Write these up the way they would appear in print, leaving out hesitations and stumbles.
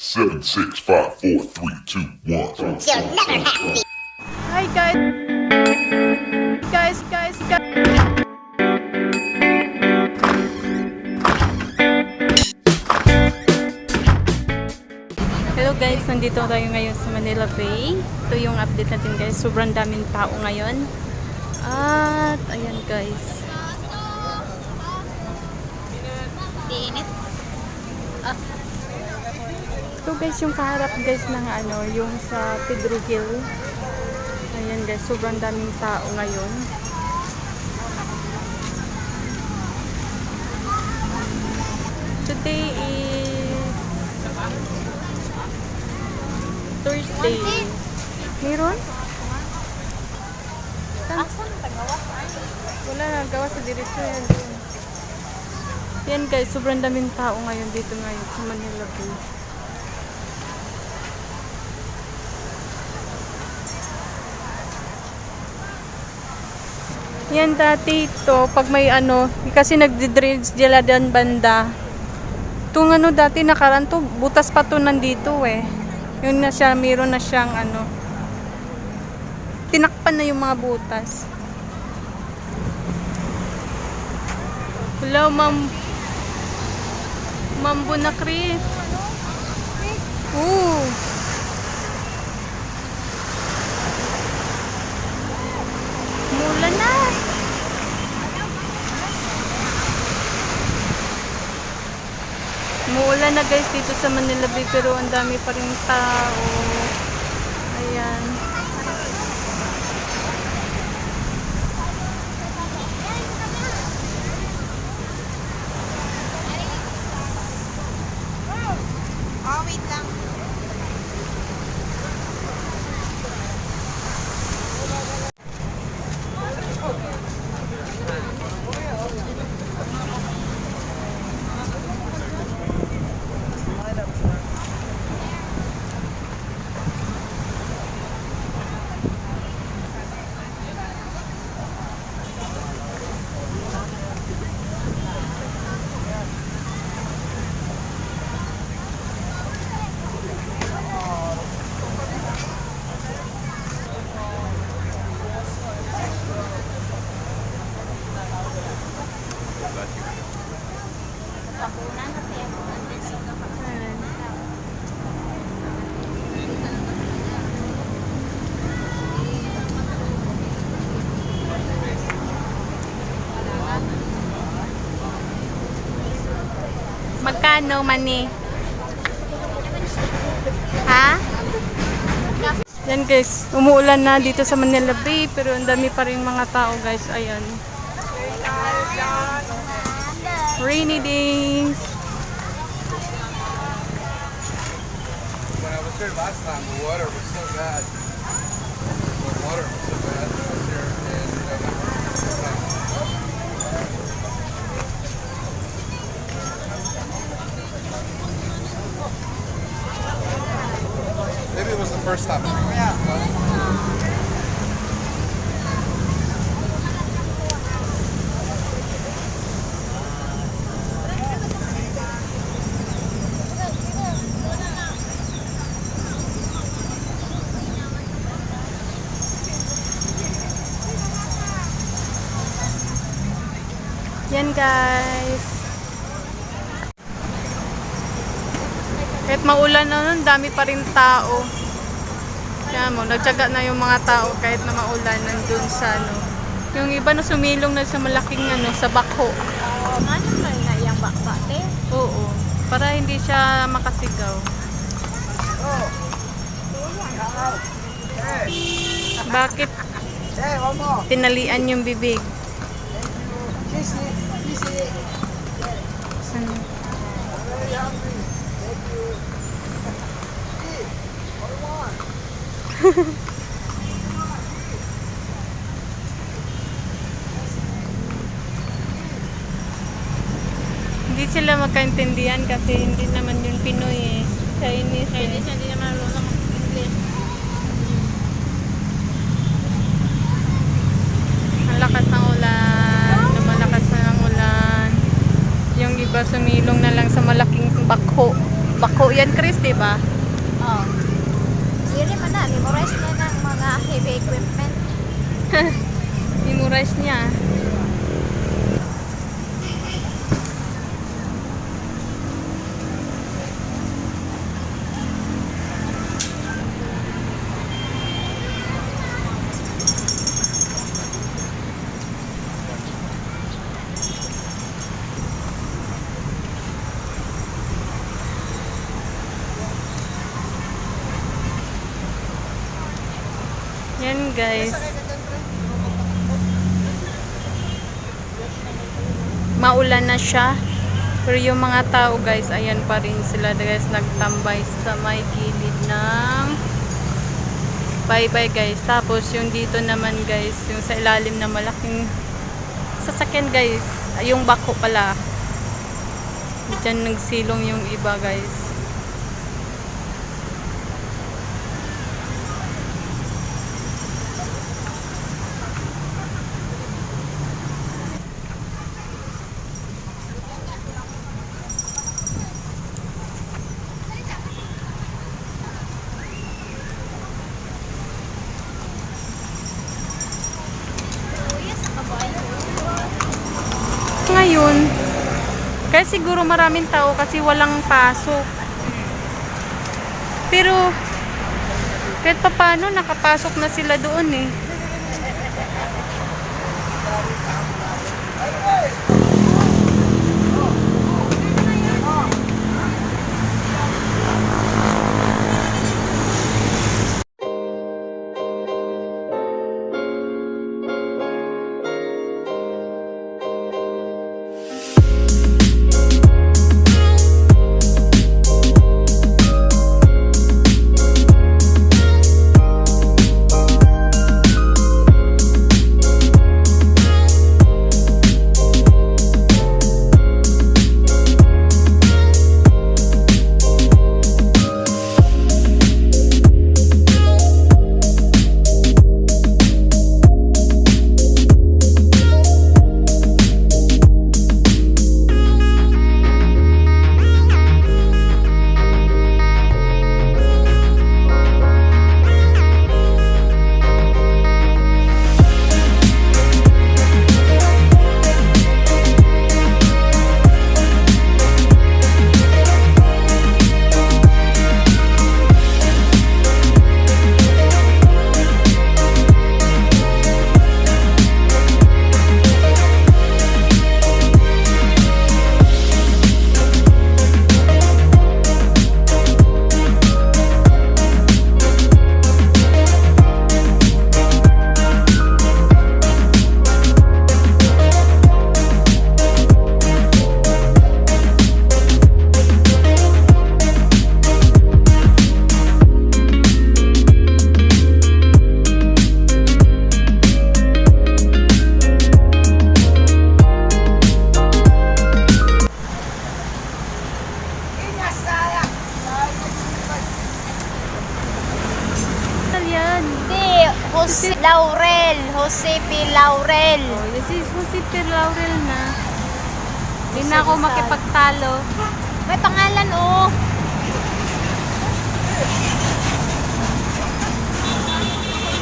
Seven, six, five, four, three, two, one. You'll never have me. Hi guys. Guys. Hello guys, nandito tayo ngayon sa Manila Bay. Ito yung update natin guys. Sobrang daming tao ngayon. At ayan guys. Ito guys yung kaharap guys ng yung sa Pedro Hill. Ayan guys, sobrang daming tao ngayon. Today is Thursday. Meron? Wala na, gawa sa diretso yan. Yan guys, sobrang daming tao ngayon dito ngayon sa Manila Bay. Yan dati ito, pag may kasi nagdi-dredge dila dan banda. Itong dati nakaraan to, butas pa to nandito eh. Yun na siya, meron na siyang tinakpan na yung mga butas. Hello, Ma'am Bunakris. Ooh. Mula na. Muulan na guys dito sa Manila Bay, pero ang dami pa rin tao. Ayan. Wait lang. Magkano mani? Ha? Yan guys, umuulan na dito sa Manila Bay, pero ang dami pa rin mga tao guys. Ayan. Rainy days. When I was here last time, the water was so bad. The water was so bad. I was here in November. Maybe it was the first time. Yan guys. Kahit maulan na nun, dami pa rin tao. Kaya mo, nagtyaga na yung mga tao kahit na maulan nandun sa Yung iba na sumilong na sa malaking sa bakho. Ano man na yung bakbate? Oo. Para hindi siya makasigaw. Bakit tinalian yung bibig? Ano? Hindi sila magkaintindihan kasi hindi naman yung Pinoy eh. Chinese eh. Hindi naman marunong mag-English. Ang lakas ng ulan. Malakas na ng ulan. Yung iba sumilong na lang sa malaking bakho. bako yan, Chris, di ba? Oh. Siri man na, memorize na ng mga heavy equipment. Memorize niya. Yan guys. Maulan na siya. Pero yung mga tao guys, ayan pa rin sila guys, nagtambay sa may gilid ng bye-bye guys. Tapos yung dito naman guys, yung sa ilalim na malaking sasakyan guys, yung bako pala. Diyan nagsilong yung iba guys. Ngayon, kaya siguro maraming tao kasi walang pasok. Pero, kahit papano, nakapasok na sila doon eh. Jose Laurel. Jose P. Laurel. Oh, this is Jose P. Laurel na. Hindi na ako makipagtalo. May pangalan oh.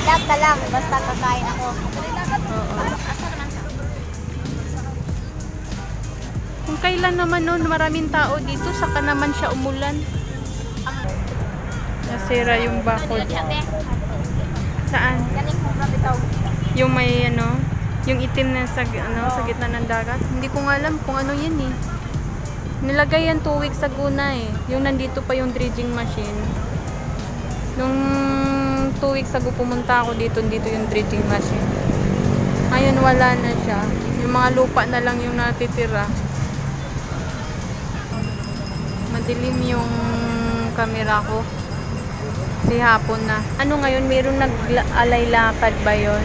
Lab ka lang. Basta kakain ako. Oo. Kung kailan naman noon maraming tao dito, saka naman siya umulan. Nasira yung bakod. Saan? Yung may ano, yung itim na sa gitna ng dagat. Hindi ko nga alam kung ano yan eh. Nilagay yan 2 weeks ago na eh. Yung nandito pa yung dredging machine. Nung 2 weeks ago pumunta ako dito yung dredging machine. Ngayon wala na siya. Yung mga lupa na lang yung natitira. Madilim yung camera ko. Kasi hapon na. Ano ngayon, mayroong nag-alay lakad ba yun?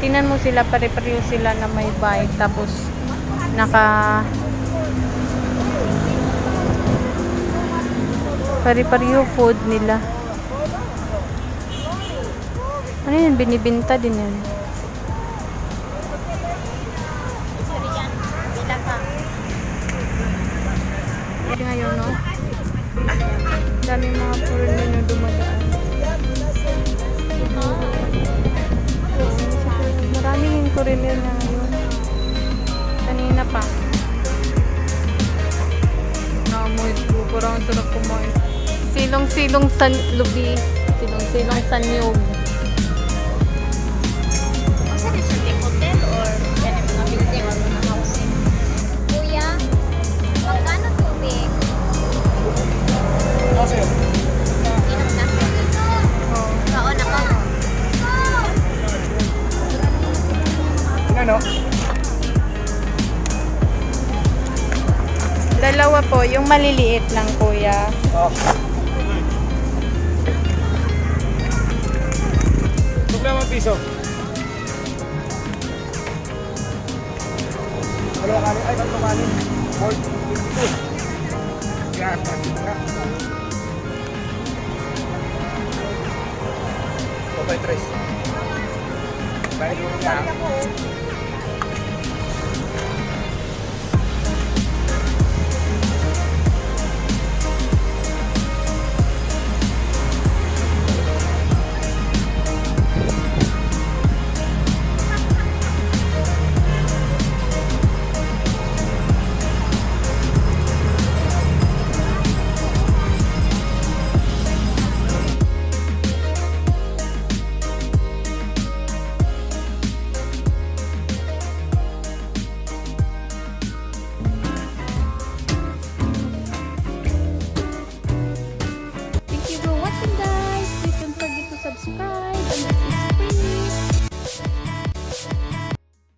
Tingnan mo sila, pare-pareho sila na may bike. Tapos, pare-pareho food nila. Ano yan? Binibinta din yan. Ngayon, no? foreigner yung dumadaan. Maraming yung foreigner na ngayon. Kanina pa. Naamoy ko. Parang sarap kumain. Silong-silong san lubi. Silong-silong sanyog. Asa din siya team hotel or yan yung mga building or mga housing? Kuya, magkano tubig? Inom na. Oh. Kaon ako. Ano? Dalawa po. Yung maliliit lang, kuya. Oh. Problema piso. Dalawa kanin. Ay, tatlo kanin. 4.52. Kaya, pati nga. 2.3. Balik mo nga.